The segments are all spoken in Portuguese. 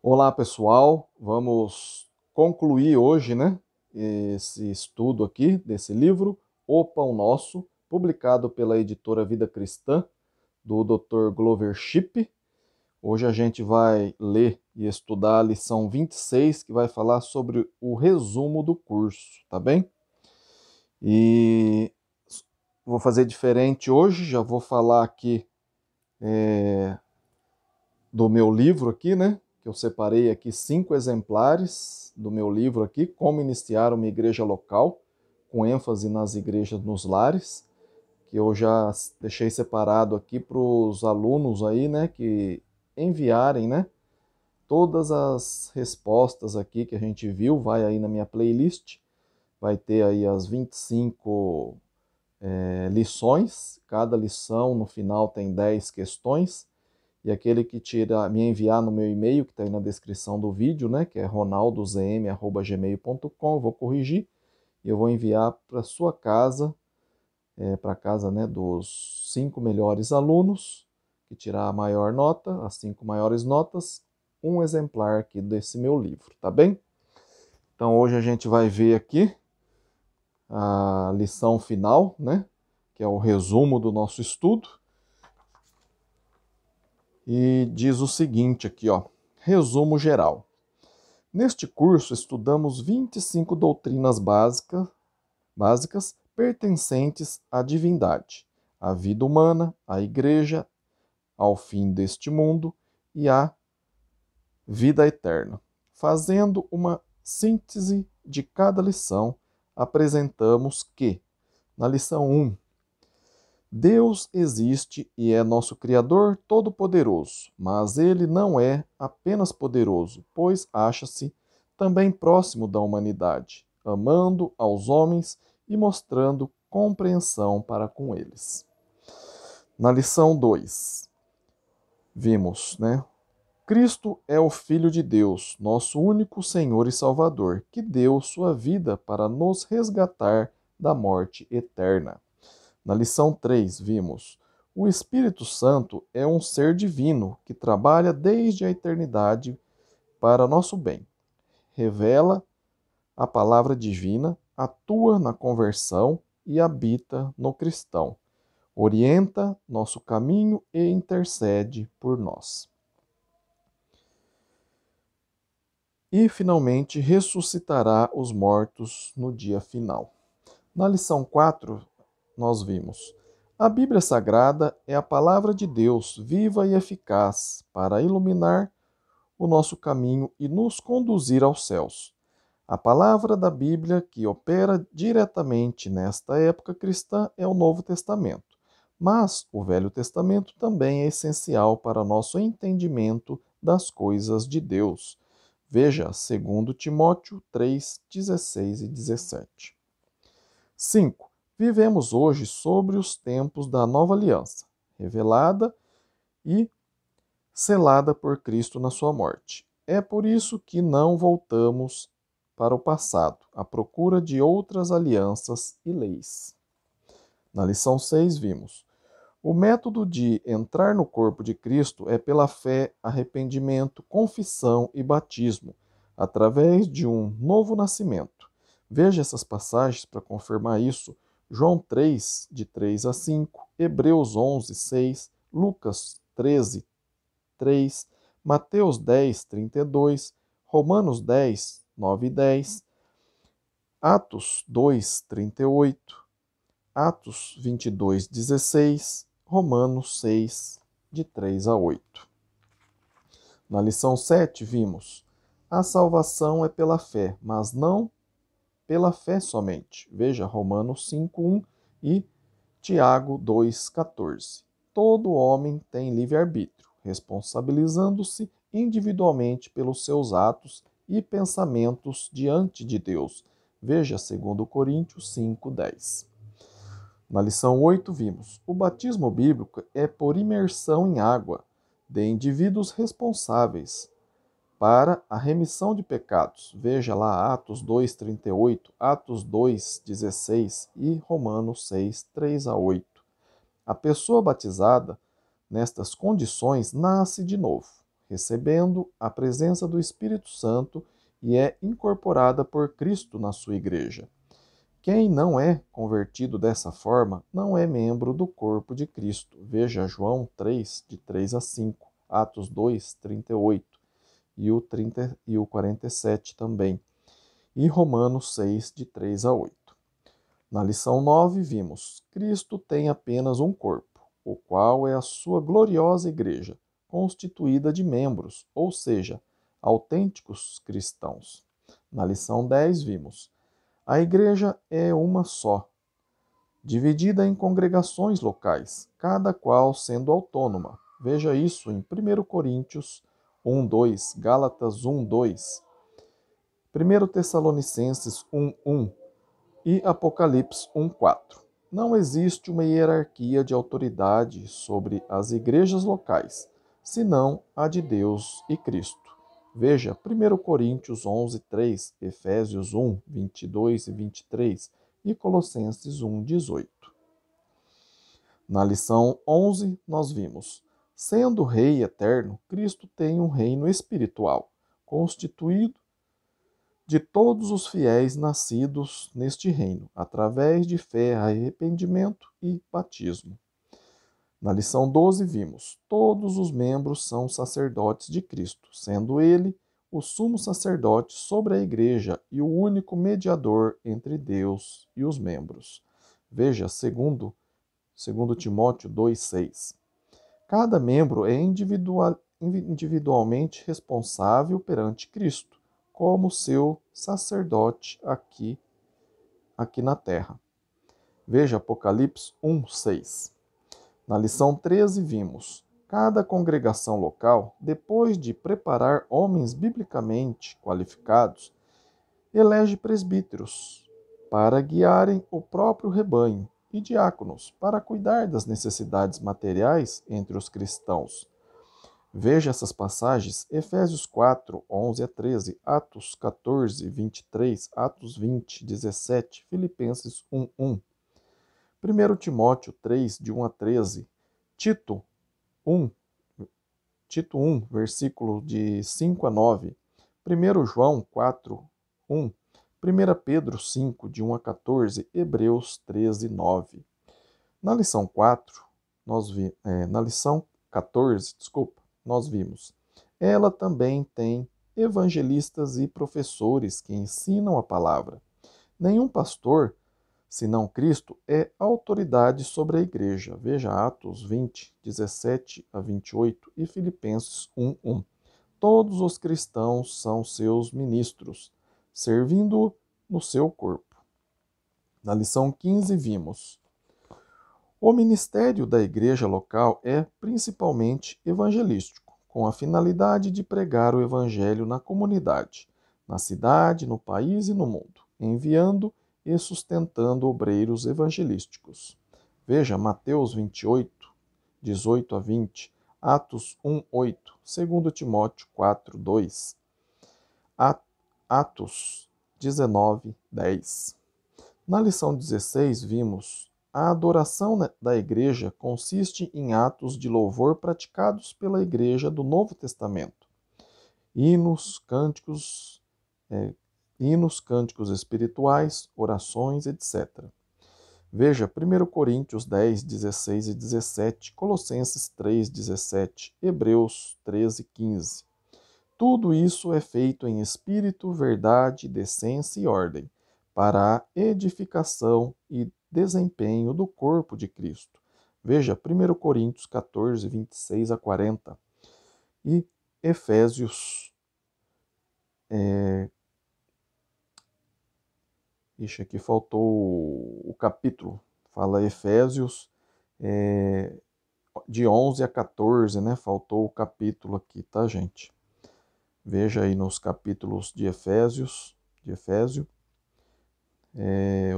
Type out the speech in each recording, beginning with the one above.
Olá, pessoal. Vamos concluir hoje, esse estudo aqui desse livro, O Pão Nosso, publicado pela editora Vida Cristã, do Dr. Glover Shipp. Hoje a gente vai ler e estudar a lição 26, que vai falar sobre o resumo do curso, tá bem? E vou fazer diferente hoje, já vou falar aqui do meu livro aqui, que eu separei aqui 5 exemplares do meu livro aqui, Como Iniciar uma Igreja Local, com ênfase nas igrejas nos lares, que eu já deixei separado aqui para os alunos aí, que enviarem, todas as respostas aqui que a gente viu, vai aí na minha playlist, vai ter aí as 25 lições, cada lição no final tem 10 questões, e aquele que me enviar no meu e-mail, que está aí na descrição do vídeo, que é ronaldozm@gmail.com, eu vou corrigir e eu vou enviar para sua casa, para a casa, dos 5 melhores alunos, que tirar a maior nota, as 5 maiores notas, um exemplar aqui desse meu livro, tá bem? Então hoje a gente vai ver aqui a lição final, que é o resumo do nosso estudo. E diz o seguinte aqui, ó, resumo geral. Neste curso estudamos 25 doutrinas básicas pertencentes à divindade, à vida humana, à igreja, ao fim deste mundo e à vida eterna. Fazendo uma síntese de cada lição, apresentamos que, na lição 1, Deus existe e é nosso Criador Todo-Poderoso, mas Ele não é apenas poderoso, pois acha-se também próximo da humanidade, amando aos homens e mostrando compreensão para com eles. Na lição 2, vimos, Cristo é o Filho de Deus, nosso único Senhor e Salvador, que deu sua vida para nos resgatar da morte eterna. Na lição 3, vimos: o Espírito Santo é um ser divino que trabalha desde a eternidade para nosso bem. Revela a palavra divina, atua na conversão e habita no cristão. Orienta nosso caminho e intercede por nós. E, finalmente, ressuscitará os mortos no dia final. Na lição 4, nós vimos: a Bíblia Sagrada é a palavra de Deus, viva e eficaz, para iluminar o nosso caminho e nos conduzir aos céus. A palavra da Bíblia que opera diretamente nesta época cristã é o Novo Testamento, mas o Velho Testamento também é essencial para nosso entendimento das coisas de Deus. Veja 2 Timóteo 3, 16 e 17. 5. Vivemos hoje sobre os tempos da nova aliança, revelada e selada por Cristo na sua morte. É por isso que não voltamos para o passado, à procura de outras alianças e leis. Na lição 6, vimos: o método de entrar no corpo de Cristo é pela fé, arrependimento, confissão e batismo, através de um novo nascimento. Veja essas passagens para confirmar isso. João 3, de 3 a 5, Hebreus 11, 6, Lucas 13, 3, Mateus 10, 32, Romanos 10, 9 e 10, Atos 2, 38, Atos 22, 16, Romanos 6, de 3 a 8. Na lição 7, vimos: a salvação é pela fé, mas não pela fé somente. Veja Romanos 5, 1 e Tiago 2, 14. Todo homem tem livre-arbítrio, responsabilizando-se individualmente pelos seus atos e pensamentos diante de Deus. Veja 2 Coríntios 5, 10. Na lição 8, vimos: o batismo bíblico é por imersão em água de indivíduos responsáveis para a remissão de pecados. Veja lá Atos 2, 38, Atos 2, 16 e Romanos 6, 3 a 8. A pessoa batizada nestas condições nasce de novo, recebendo a presença do Espírito Santo e é incorporada por Cristo na sua igreja. Quem não é convertido dessa forma não é membro do corpo de Cristo. Veja João 3, de 3 a 5, Atos 2, 38 e o 47 também, e Romanos 6, de 3 a 8. Na lição 9, vimos: Cristo tem apenas um corpo, o qual é a sua gloriosa igreja, constituída de membros, ou seja, autênticos cristãos. Na lição 10, vimos: a igreja é uma só, dividida em congregações locais, cada qual sendo autônoma. Veja isso em 1 Coríntios 1:2, Gálatas 1:2, 1 Tessalonicenses 1:1 e Apocalipse 1:4. Não existe uma hierarquia de autoridade sobre as igrejas locais, senão a de Deus e Cristo. Veja 1 Coríntios 11:3, Efésios 1:22 e 23 e Colossenses 1:18. Na lição 11, nós vimos: sendo Rei eterno, Cristo tem um reino espiritual, constituído de todos os fiéis nascidos neste reino, através de fé, arrependimento e batismo. Na lição 12, vimos: todos os membros são sacerdotes de Cristo, sendo ele o sumo sacerdote sobre a igreja e o único mediador entre Deus e os membros. Veja, segundo Timóteo 2,6. Cada membro é individualmente responsável perante Cristo, como seu sacerdote aqui na terra. Veja Apocalipse 1:6. Na lição 13 vimos: cada congregação local, depois de preparar homens biblicamente qualificados, elege presbíteros para guiarem o próprio rebanho e diáconos para cuidar das necessidades materiais entre os cristãos. Veja essas passagens: Efésios 4, 11 a 13, Atos 14, 23, Atos 20, 17, Filipenses 1, 1. 1 Timóteo 3, de 1 a 13, Tito 1, versículo de 5 a 9, 1 João 4, 1, 1 Pedro 5, de 1 a 14, Hebreus 13, 9. Na lição 14, nós vimos: ela também tem evangelistas e professores que ensinam a palavra. Nenhum pastor, senão Cristo, é autoridade sobre a igreja. Veja Atos 20, 17 a 28 e Filipenses 1, 1. Todos os cristãos são seus ministros, servindo no seu corpo. Na lição 15, vimos: o ministério da igreja local é principalmente evangelístico, com a finalidade de pregar o evangelho na comunidade, na cidade, no país e no mundo, enviando e sustentando obreiros evangelísticos. Veja Mateus 28, 18 a 20, Atos 1, 8, 2 Timóteo 4, 2, Atos 19, 10. Na lição 16, vimos: a adoração da igreja consiste em atos de louvor praticados pela igreja do Novo Testamento. Hinos, cânticos espirituais, orações, etc. Veja 1 Coríntios 10, 16 e 17, Colossenses 3, 17, Hebreus 13, 15. Tudo isso é feito em espírito, verdade, decência e ordem, para a edificação e desempenho do corpo de Cristo. Veja 1 Coríntios 14, 26 a 40 e Efésios. Aqui faltou o capítulo. Fala Efésios de 11 a 14, né? Faltou o capítulo aqui, tá, gente? Veja aí nos capítulos de Efésio,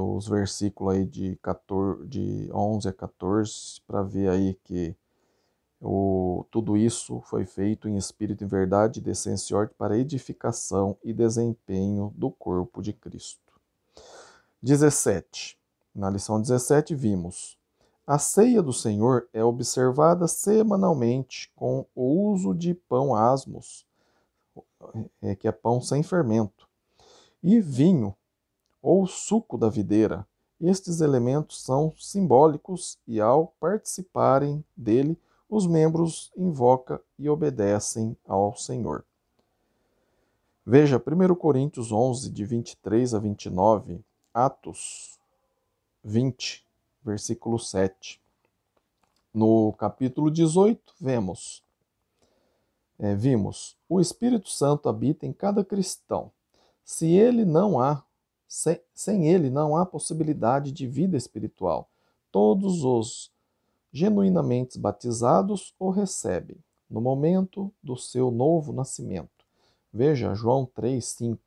os versículos aí de 11 a 14, para ver aí que tudo isso foi feito em espírito e verdade, decência e ordem para edificação e desempenho do corpo de Cristo. 17. Na lição 17 vimos: A ceia do Senhor é observada semanalmente com o uso de pão asmos, que é pão sem fermento, e vinho ou suco da videira. Estes elementos são simbólicos e, ao participarem dele, os membros invocam e obedecem ao Senhor. Veja 1 Coríntios 11, de 23 a 29, Atos 20, versículo 7. No capítulo 18, vimos, o Espírito Santo habita em cada cristão. Se ele não há, sem ele não há possibilidade de vida espiritual. Todos os genuinamente batizados o recebem no momento do seu novo nascimento. Veja João 3:5.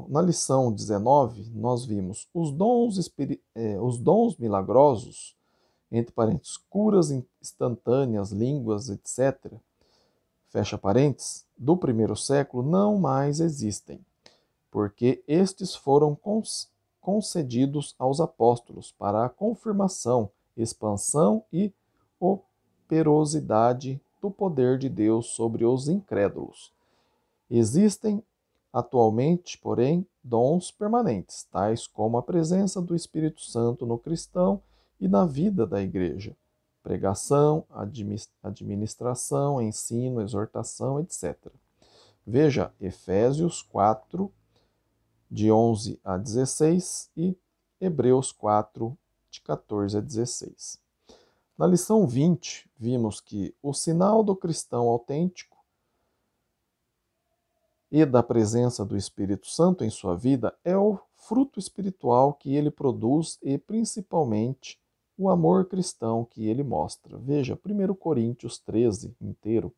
Na lição 19, nós vimos os dons milagrosos, entre parênteses, curas instantâneas, línguas, etc., fecha parênteses, do primeiro século não mais existem, porque estes foram concedidos aos apóstolos para a confirmação, expansão e operosidade do poder de Deus sobre os incrédulos. Existem atualmente, porém, dons permanentes, tais como a presença do Espírito Santo no cristão e na vida da igreja. Pregação, administração, ensino, exortação, etc. Veja Efésios 4, de 11 a 16 e Hebreus 4, de 14 a 16. Na lição 20, vimos que o sinal do cristão autêntico e da presença do Espírito Santo em sua vida é o fruto espiritual que ele produz e, principalmente, o amor cristão que ele mostra. Veja, 1 Coríntios 13 inteiro,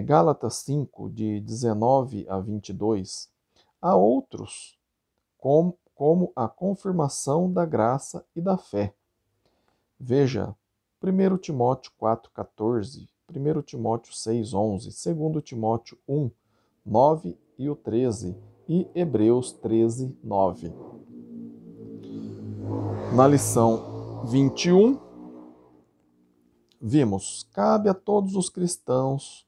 Gálatas 5, de 19 a 22. Há outros, como a confirmação da graça e da fé. Veja, 1 Timóteo 4,14, 1 Timóteo 6,11, 2 Timóteo 1, 9 e o 13, e Hebreus 13, 9. Na lição 21, vimos, cabe a todos os cristãos,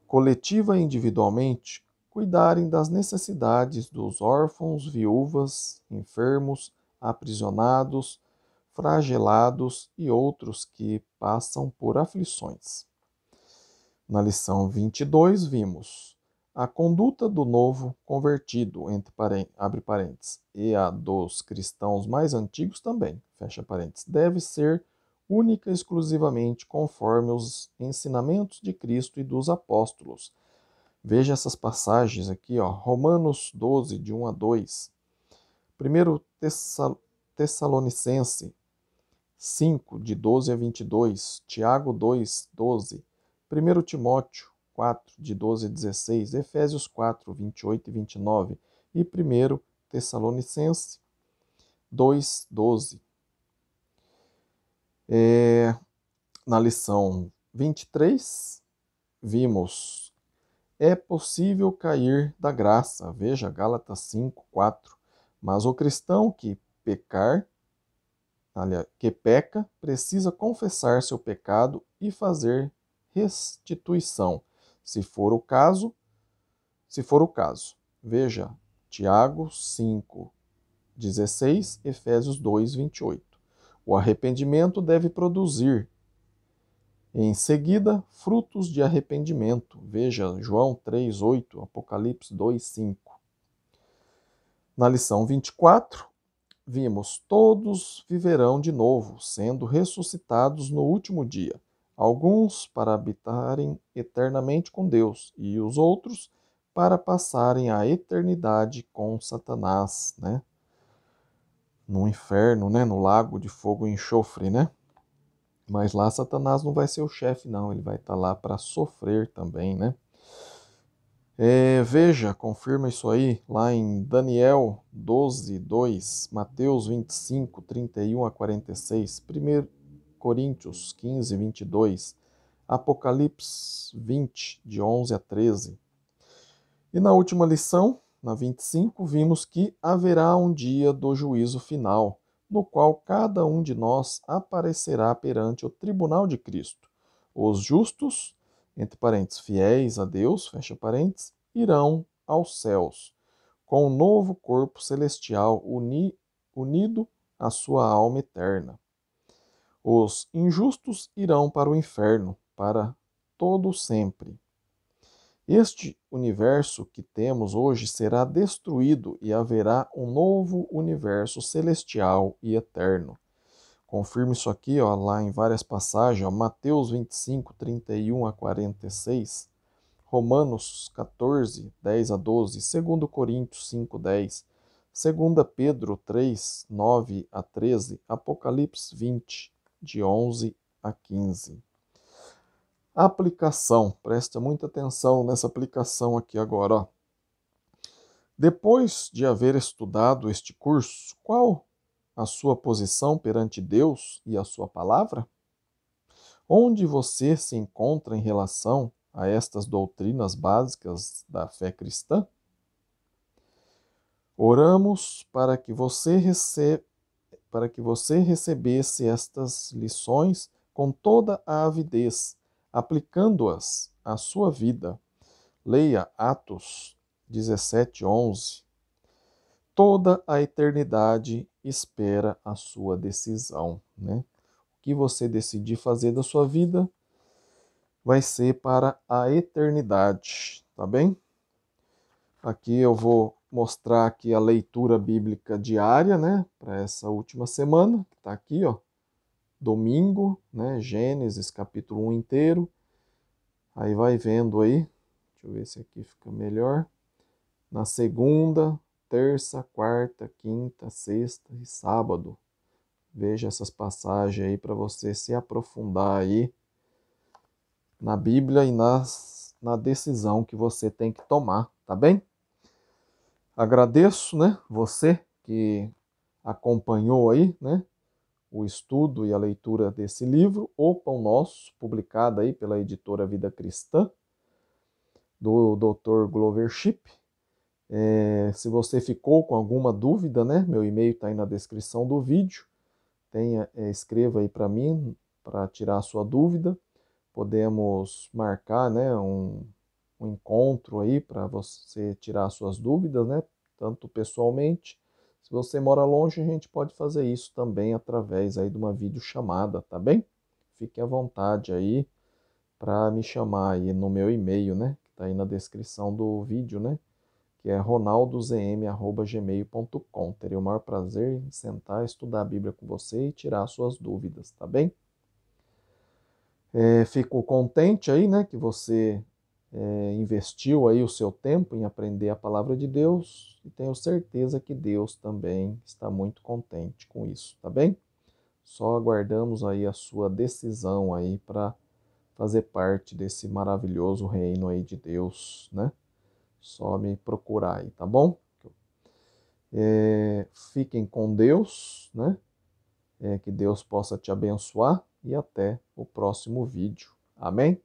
coletiva e individualmente, cuidarem das necessidades dos órfãos, viúvas, enfermos, aprisionados, flagelados e outros que passam por aflições. Na lição 22, vimos a conduta do novo convertido, abre parênteses, e a dos cristãos mais antigos também, fecha parênteses, deve ser única e exclusivamente conforme os ensinamentos de Cristo e dos apóstolos. Veja essas passagens aqui, Romanos 12, de 1 a 2, 1 Tessalonicense 5, de 12 a 22, Tiago 2, 12, 1 Timóteo 4, de 12 a 16, Efésios 4, 28 e 29 e 1 Tessalonicense 2, 12. Na lição 23, vimos, é possível cair da graça, veja Gálatas 5, 4, mas o cristão que peca, precisa confessar seu pecado e fazer restituição, se for o caso. Veja Tiago 5, 16, Efésios 2, 28. O arrependimento deve produzir, em seguida, frutos de arrependimento. Veja João 3, 8, Apocalipse 2, 5. Na lição 24, vimos, todos viverão de novo, sendo ressuscitados no último dia. Alguns para habitarem eternamente com Deus e os outros para passarem a eternidade com Satanás, no inferno, no lago de fogo e enxofre, Mas lá Satanás não vai ser o chefe, não. Ele vai estar lá para sofrer também, Veja, confirma isso aí, lá em Daniel 12, 2, Mateus 25, 31 a 46, 1 Coríntios 15, 22, Apocalipse 20, de 11 a 13. E na última lição, na 25, vimos que haverá um dia do juízo final, no qual cada um de nós aparecerá perante o tribunal de Cristo. Os justos, entre parênteses, fiéis a Deus, fecha parênteses, irão aos céus, com um novo corpo celestial unido à sua alma eterna. Os injustos irão para o inferno, para todo sempre. Este universo que temos hoje será destruído e haverá um novo universo celestial e eterno. Confirme isso aqui, ó, lá em várias passagens, ó, Mateus 25, 31 a 46, Romanos 14, 10 a 12, 2 Coríntios 5, 10, 2 Pedro 3, 9 a 13, Apocalipse 20, de 11 a 15. Aplicação, presta muita atenção nessa aplicação aqui agora, ó. Depois de haver estudado este curso, qual a sua posição perante Deus e a sua palavra? Onde você se encontra em relação a estas doutrinas básicas da fé cristã? Oramos para que você recebesse estas lições com toda a avidez, aplicando-as à sua vida. Leia Atos 17:11. Toda a eternidade espera a sua decisão, né? O que você decidir fazer da sua vida vai ser para a eternidade, tá bem? Aqui eu vou mostrar aqui a leitura bíblica diária, né, para essa última semana, que tá aqui, ó, domingo, né, Gênesis capítulo 1 inteiro. Aí vai vendo aí, deixa eu ver se aqui fica melhor. Na segunda, terça, quarta, quinta, sexta e sábado. Veja essas passagens aí para você se aprofundar aí na Bíblia e na decisão que você tem que tomar, tá bem? Agradeço, né, você que acompanhou aí, né, o estudo e a leitura desse livro, O Pão Nosso, publicado aí pela editora Vida Cristã, do Dr. Glover Shipp. Se você ficou com alguma dúvida, né, meu e-mail está aí na descrição do vídeo. Escreva aí para mim para tirar a sua dúvida. Podemos marcar, né, um encontro aí para você tirar as suas dúvidas, né, tanto pessoalmente. Se você mora longe, a gente pode fazer isso também através aí de uma videochamada, tá bem? Fique à vontade aí para me chamar aí no meu e-mail, né, que está aí na descrição do vídeo, né, que é ronaldozm@gmail.com. Teria o maior prazer em sentar, estudar a Bíblia com você e tirar suas dúvidas, tá bem? Fico contente aí, né, que você investiu aí o seu tempo em aprender a palavra de Deus e tenho certeza que Deus também está muito contente com isso, tá bem? Só aguardamos aí a sua decisão aí para fazer parte desse maravilhoso reino aí de Deus, né? Só me procurar aí, tá bom? Fiquem com Deus, né? Que Deus possa te abençoar e até o próximo vídeo. Amém?